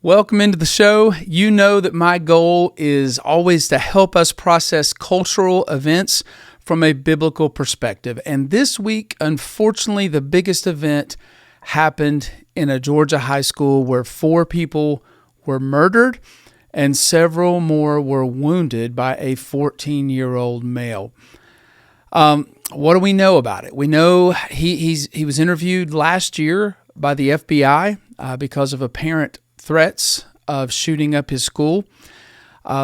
Welcome into the show. You know that my goal is always to help us process cultural events from a biblical perspective. And this week, unfortunately, the biggest event happened in a Georgia high school where 4 people were murdered and several more were wounded by a 14-year-old male. What do we know about it? We know he was interviewed last year by the FBI because of apparent threats of shooting up his school.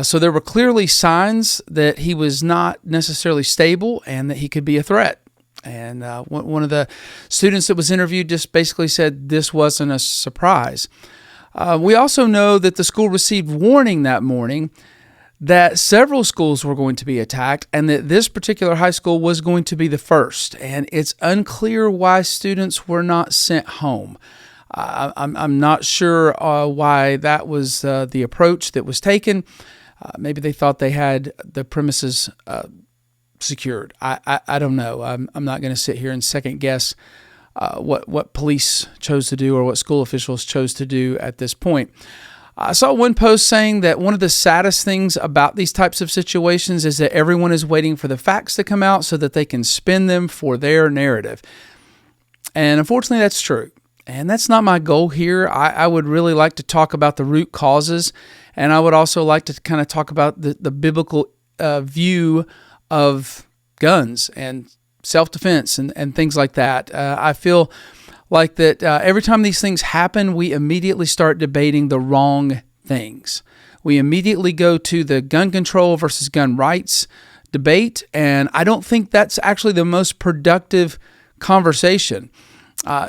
So there were clearly signs that he was not necessarily stable and that he could be a threat. And one of the students that was interviewed just basically said this wasn't a surprise. We also know that the school received warning that morning that several schools were going to be attacked and that this particular high school was going to be the first. And it's unclear why students were not sent home. I'm not sure why that was the approach that was taken. Maybe they thought they had the premises secured. I don't know. I'm not going to sit here and second guess what police chose to do or what school officials chose to do at this point. I saw one post saying that one of the saddest things about these types of situations is that everyone is waiting for the facts to come out so that they can spin them for their narrative. And unfortunately, that's true. And that's not my goal here. I would really like to talk about the root causes, and I would also like to kind of talk about the biblical view of guns and self-defense and things like that. I feel like that every time these things happen, we immediately start debating the wrong things. We immediately go to the gun control versus gun rights debate, and I don't think that's actually the most productive conversation.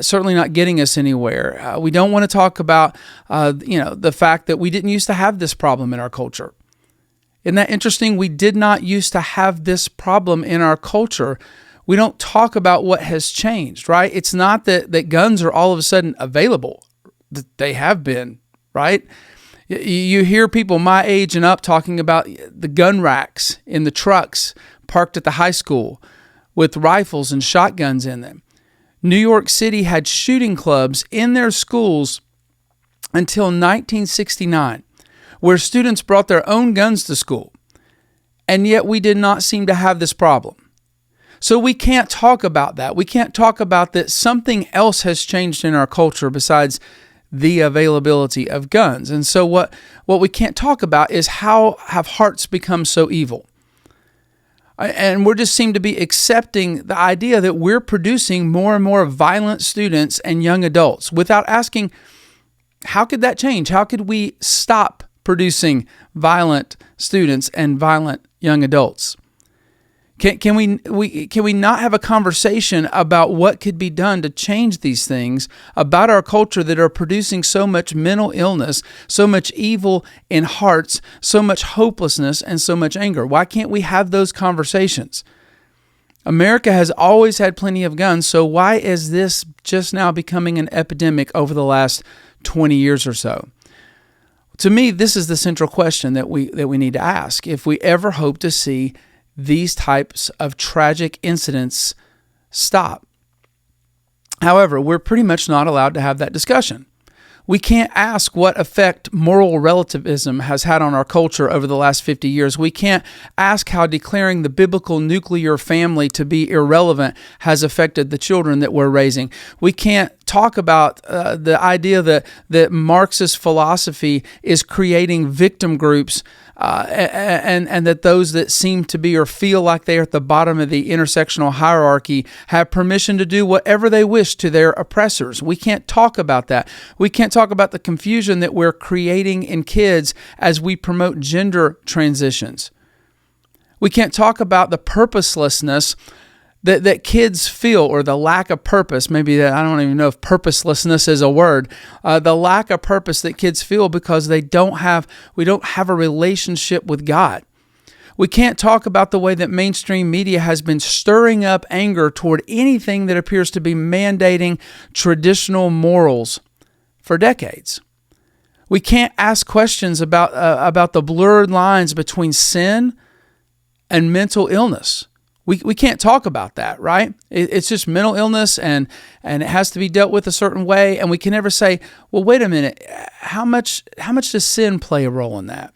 Certainly not getting us anywhere. We don't want to talk about, the fact that we didn't used to have this problem in our culture. Isn't that interesting? We did not used to have this problem in our culture. We don't talk about what has changed, right? It's not that guns are all of a sudden available. They have been, right? You hear people my age and up talking about the gun racks in the trucks parked at the high school with rifles and shotguns in them. New York City had shooting clubs in their schools until 1969, where students brought their own guns to school. And yet we did not seem to have this problem. So we can't talk about that. We can't talk about that something else has changed in our culture besides the availability of guns. And so what we can't talk about is how have hearts become so evil. And we just seem to be accepting the idea that we're producing more and more violent students and young adults without asking, how could that change? How could we stop producing violent students and violent young adults? Can we not have a conversation about what could be done to change these things about our culture that are producing so much mental illness, so much evil in hearts, so much hopelessness, and so much anger? Why can't we have those conversations? America has always had plenty of guns, so why is this just now becoming an epidemic over the last 20 years or so? To me, this is the central question that we need to ask if we ever hope to see these types of tragic incidents stop. However, we're pretty much not allowed to have that discussion. We can't ask what effect moral relativism has had on our culture over the last 50 years. We can't ask how declaring the biblical nuclear family to be irrelevant has affected the children that we're raising. We can't talk about the idea that Marxist philosophy is creating victim groups and that those that seem to be or feel like they are at the bottom of the intersectional hierarchy have permission to do whatever they wish to their oppressors. We can't talk about that. We can't talk about the confusion that we're creating in kids as we promote gender transitions. We can't talk about the purposelessness that kids feel, or the lack of purpose. Maybe that, I don't even know if purposelessness is a word. The lack of purpose that kids feel because we don't have a relationship with God. We can't talk about the way that mainstream media has been stirring up anger toward anything that appears to be mandating traditional morals for decades. We can't ask questions about the blurred lines between sin and mental illness. We can't talk about that, right? It's just mental illness, and it has to be dealt with a certain way. And we can never say, well, wait a minute, how much does sin play a role in that?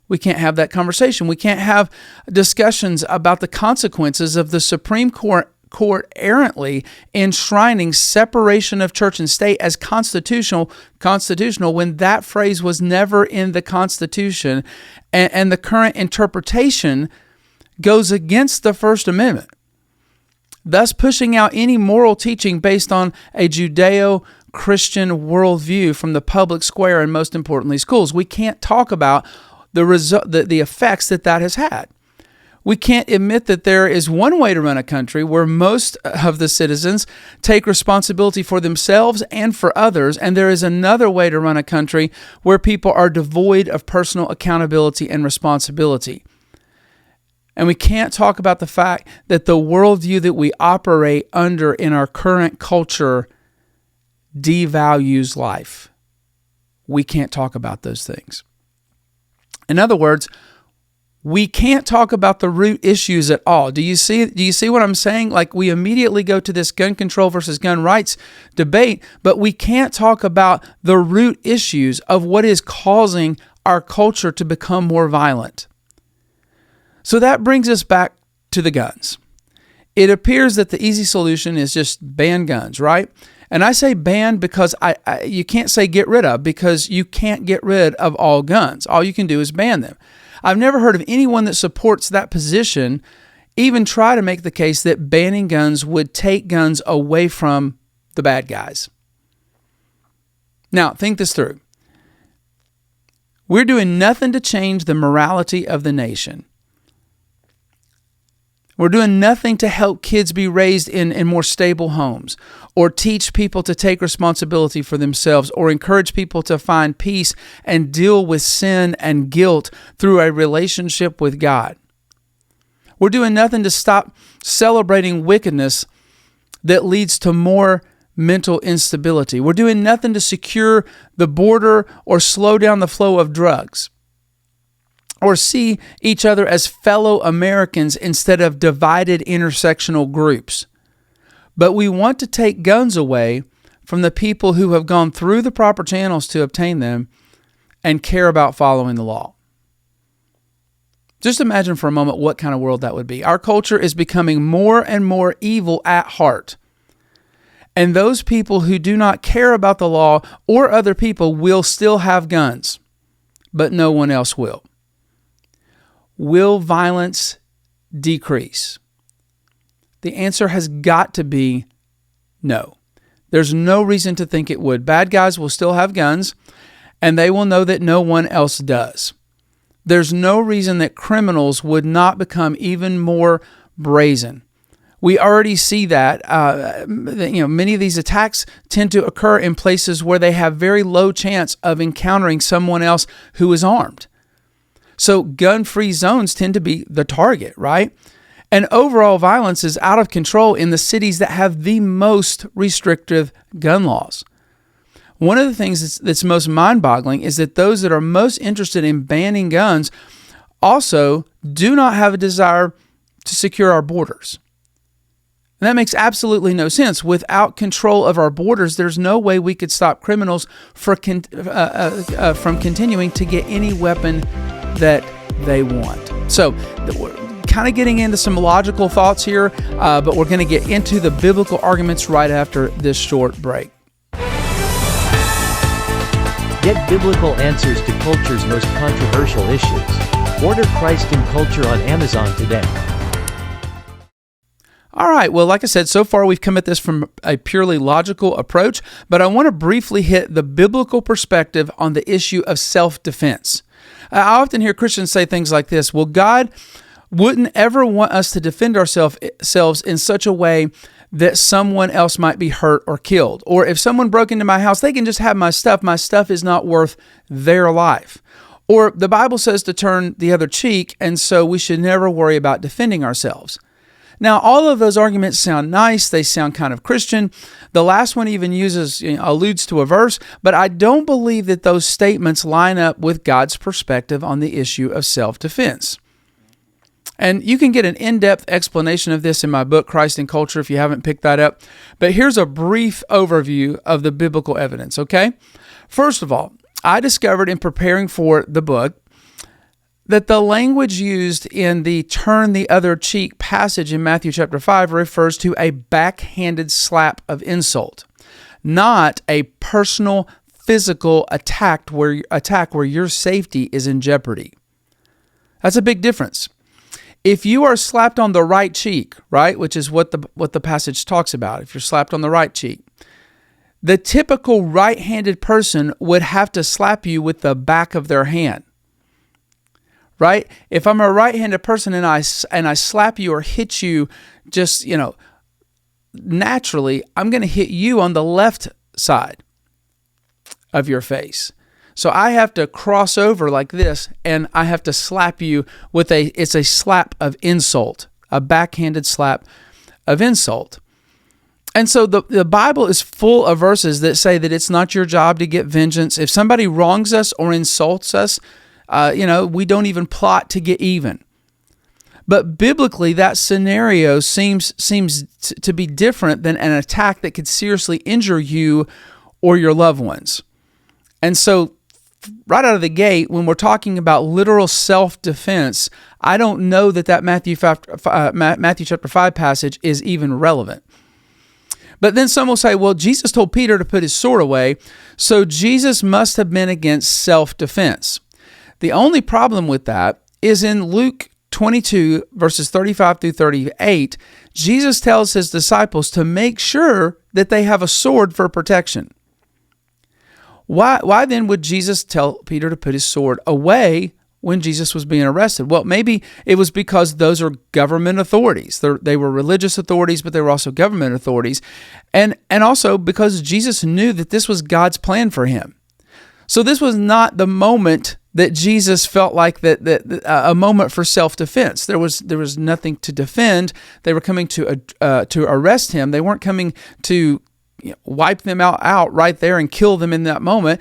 We can't have that conversation. We can't have discussions about the consequences of the Supreme Court errantly enshrining separation of church and state as constitutional when that phrase was never in the Constitution, and the current interpretation goes against the First Amendment, thus pushing out any moral teaching based on a Judeo-Christian worldview from the public square and, most importantly, schools. We can't talk about the effects that has had. We can't admit that there is one way to run a country where most of the citizens take responsibility for themselves and for others, and there is another way to run a country where people are devoid of personal accountability and responsibility. And we can't talk about the fact that the worldview that we operate under in our current culture devalues life. We can't talk about those things. In other words, we can't talk about the root issues at all. Do you see what I'm saying? Like, we immediately go to this gun control versus gun rights debate, but we can't talk about the root issues of what is causing our culture to become more violent. So that brings us back to the guns. It appears that the easy solution is just ban guns, right? And I say ban because you can't say get rid of, because you can't get rid of all guns. All you can do is ban them. I've never heard of anyone that supports that position even try to make the case that banning guns would take guns away from the bad guys. Now, think this through. We're doing nothing to change the morality of the nation. We're doing nothing to help kids be raised in more stable homes, or teach people to take responsibility for themselves, or encourage people to find peace and deal with sin and guilt through a relationship with God. We're doing nothing to stop celebrating wickedness that leads to more mental instability. We're doing nothing to secure the border or slow down the flow of drugs, or see each other as fellow Americans instead of divided intersectional groups. But we want to take guns away from the people who have gone through the proper channels to obtain them and care about following the law. Just imagine for a moment what kind of world that would be. Our culture is becoming more and more evil at heart. And those people who do not care about the law or other people will still have guns, but no one else will. Will violence decrease? The answer has got to be no. There's no reason to think it would. Bad guys will still have guns, and they will know that no one else does. There's no reason that criminals would not become even more brazen. We already see that. Many of these attacks tend to occur in places where they have very low chance of encountering someone else who is armed. So gun-free zones tend to be the target, right? And overall violence is out of control in the cities that have the most restrictive gun laws. One of the things that's most mind-boggling is that those that are most interested in banning guns also do not have a desire to secure our borders. And that makes absolutely no sense. Without control of our borders, there's no way we could stop criminals from continuing to get any weapon that they want. So we're kind of getting into some logical thoughts here, but we're going to get into the biblical arguments right after this short break. Get biblical answers to culture's most controversial issues. Order Christ in Culture on Amazon today. All right, well, like I said, so far we've come at this from a purely logical approach, but I want to briefly hit the biblical perspective on the issue of self-defense. I often hear Christians say things like this: well, God wouldn't ever want us to defend ourselves in such a way that someone else might be hurt or killed. Or if someone broke into my house, they can just have my stuff. My stuff is not worth their life. Or the Bible says to turn the other cheek, and so we should never worry about defending ourselves. Now, all of those arguments sound nice. They sound kind of Christian. The last one even alludes to a verse, but I don't believe that those statements line up with God's perspective on the issue of self-defense. And you can get an in-depth explanation of this in my book, Christ and Culture, if you haven't picked that up. But here's a brief overview of the biblical evidence, okay? First of all, I discovered in preparing for the book that the language used in the turn the other cheek passage in Matthew chapter 5 refers to a backhanded slap of insult, not a personal physical attack where your safety is in jeopardy. That's a big difference. If you are slapped on the right cheek, right, which is what the passage talks about, if you're slapped on the right cheek, the typical right-handed person would have to slap you with the back of their hand. Right? If I'm a right-handed person and I slap you or hit you just, naturally, I'm going to hit you on the left side of your face. So I have to cross over like this and I have to slap you it's a slap of insult, a backhanded slap of insult. And so the Bible is full of verses that say that it's not your job to get vengeance. If somebody wrongs us or insults us, we don't even plot to get even. But biblically, that scenario seems to be different than an attack that could seriously injure you or your loved ones. And so right out of the gate, when we're talking about literal self-defense, I don't know that Matthew chapter 5 passage is even relevant. But then some will say, well, Jesus told Peter to put his sword away, so Jesus must have been against self-defense. The only problem with that is in Luke 22, verses 35 through 38, Jesus tells his disciples to make sure that they have a sword for protection. Why then would Jesus tell Peter to put his sword away when Jesus was being arrested? Well, maybe it was because those are government authorities. They were religious authorities, but they were also government authorities. And also because Jesus knew that this was God's plan for him. So this was not the moment that Jesus felt like that a moment for self-defense. There was nothing to defend. They were coming to arrest him. They weren't coming to wipe them out right there and kill them in that moment.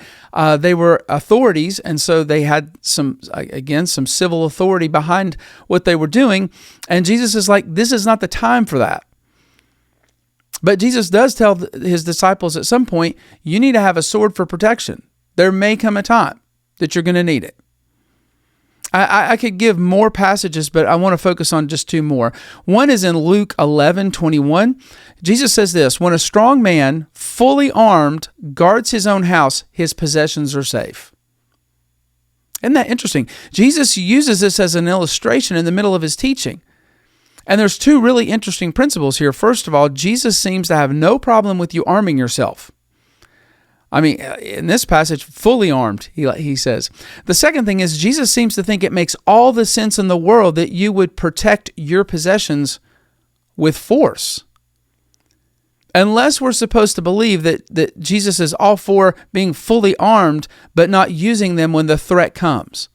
They were authorities, and so they had some civil authority behind what they were doing. And Jesus is like, this is not the time for that. But Jesus does tell his disciples at some point, you need to have a sword for protection. There may come a time that you're going to need it. I could give more passages, but I want to focus on just two more. One is in Luke 11:21. Jesus says this, when a strong man, fully armed, guards his own house, his possessions are safe. Isn't that interesting? Jesus uses this as an illustration in the middle of his teaching. And there's two really interesting principles here. First of all, Jesus seems to have no problem with you arming yourself. I mean, in this passage, fully armed, he says. The second thing is Jesus seems to think it makes all the sense in the world that you would protect your possessions with force. Unless we're supposed to believe that Jesus is all for being fully armed, but not using them when the threat comes.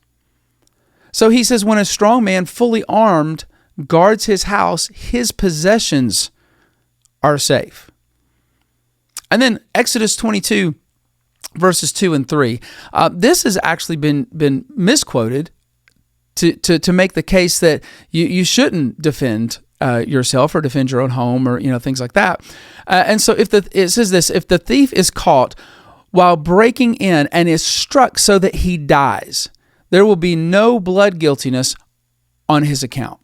So he says, when a strong man, fully armed, guards his house, his possessions are safe. And then Exodus 22, verses 2 and 3. This has actually been misquoted to make the case that you shouldn't defend yourself or defend your own home or things like that. And so it says this, if the thief is caught while breaking in and is struck so that he dies, there will be no blood guiltiness on his account.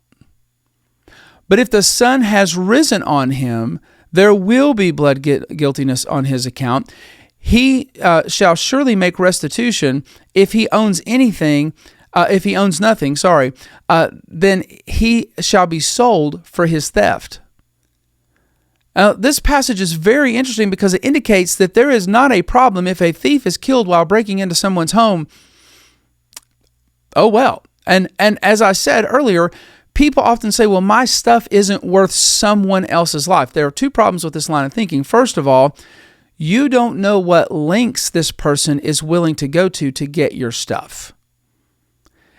But if the sun has risen on him, there will be blood guiltiness on his account. He shall surely make restitution if he owns anything. If he owns nothing, then he shall be sold for his theft. This passage is very interesting because it indicates that there is not a problem if a thief is killed while breaking into someone's home. Oh well. And as I said earlier, people often say, well, my stuff isn't worth someone else's life. There are two problems with this line of thinking. First of all, you don't know what lengths this person is willing to go to get your stuff.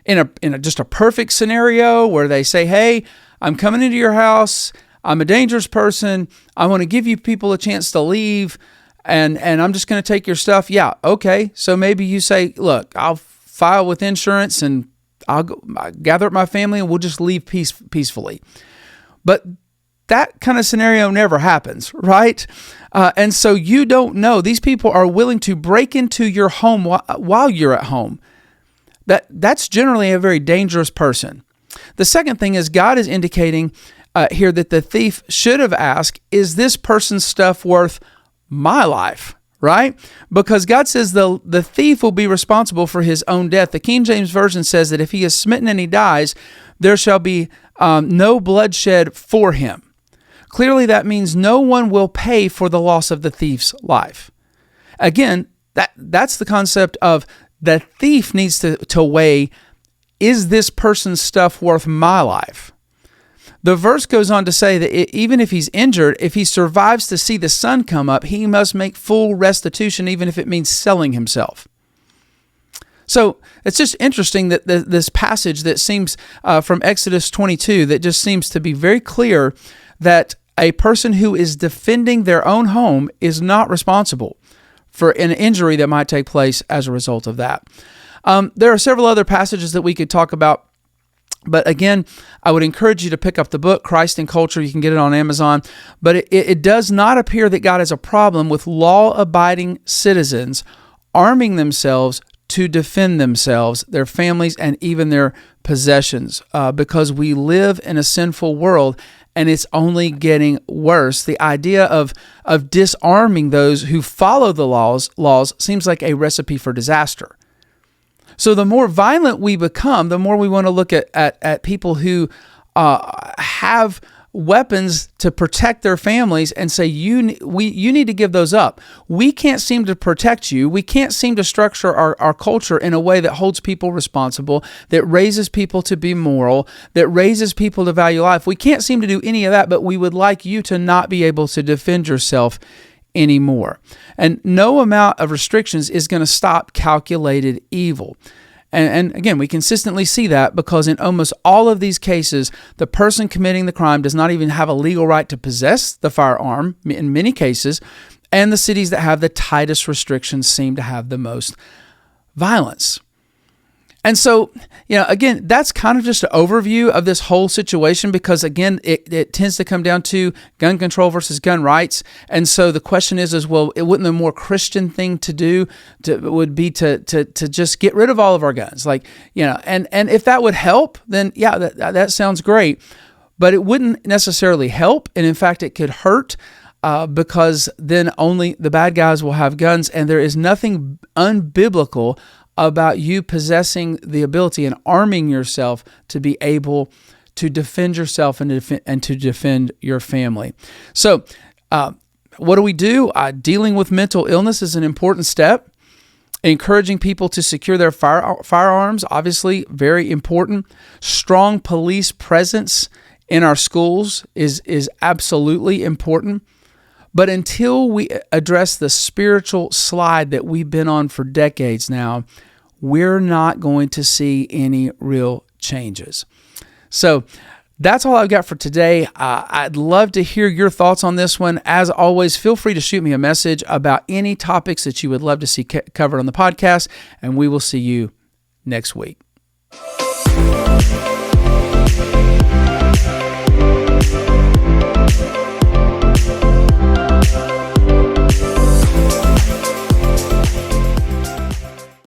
In just a perfect scenario where they say, hey, I'm coming into your house, I'm a dangerous person, I want to give you people a chance to leave, and I'm just going to take your stuff. Yeah, okay. So maybe you say, look, I'll file with insurance and I'll gather up my family and we'll just leave peacefully. But that kind of scenario never happens, right? And so you don't know. These people are willing to break into your home while you're at home. That's generally a very dangerous person. The second thing is God is indicating here that the thief should have asked, is this person's stuff worth my life? Right? Because God says the thief will be responsible for his own death. The King James Version says that if he is smitten and he dies, there shall be no bloodshed for him. Clearly, that means no one will pay for the loss of the thief's life. Again, that's the concept of the thief needs to weigh, is this person's stuff worth my life? The verse goes on to say that even if he's injured, if he survives to see the sun come up, he must make full restitution, even if it means selling himself. So it's just interesting that this passage that seems from Exodus 22 that just seems to be very clear that a person who is defending their own home is not responsible for an injury that might take place as a result of that. There are several other passages that we could talk about. But again, I would encourage you to pick up the book, Christ and Culture. You can get it on Amazon. But it does not appear that God has a problem with law-abiding citizens arming themselves to defend themselves, their families, and even their possessions, because we live in a sinful world, and it's only getting worse. The idea of disarming those who follow the laws seems like a recipe for disaster. So the more violent we become, the more we want to look at people who have weapons to protect their families and say, you need to give those up. We can't seem to protect you. We can't seem to structure our culture in a way that holds people responsible, that raises people to be moral, that raises people to value life. We can't seem to do any of that, but we would like you to not be able to defend yourself anymore. And no amount of restrictions is going to stop calculated evil. And again, we consistently see that because in almost all of these cases, the person committing the crime does not even have a legal right to possess the firearm in many cases, and the cities that have the tightest restrictions seem to have the most violence. And so, again, that's kind of just an overview of this whole situation because, again, it tends to come down to gun control versus gun rights. And so the question is well, wouldn't the more Christian thing to do would be to just get rid of all of our guns? And if that would help, then yeah, that sounds great. But it wouldn't necessarily help. And in fact, it could hurt because then only the bad guys will have guns. And there is nothing unbiblical about you possessing the ability and arming yourself to be able to defend yourself and to defend your family. So what do we do? Dealing with mental illness is an important step. Encouraging people to secure their firearms, obviously very important. Strong police presence in our schools is absolutely important. But until we address the spiritual slide that we've been on for decades now, we're not going to see any real changes. So that's all I've got for today. I'd love to hear your thoughts on this one. As always, feel free to shoot me a message about any topics that you would love to see covered on the podcast, and we will see you next week.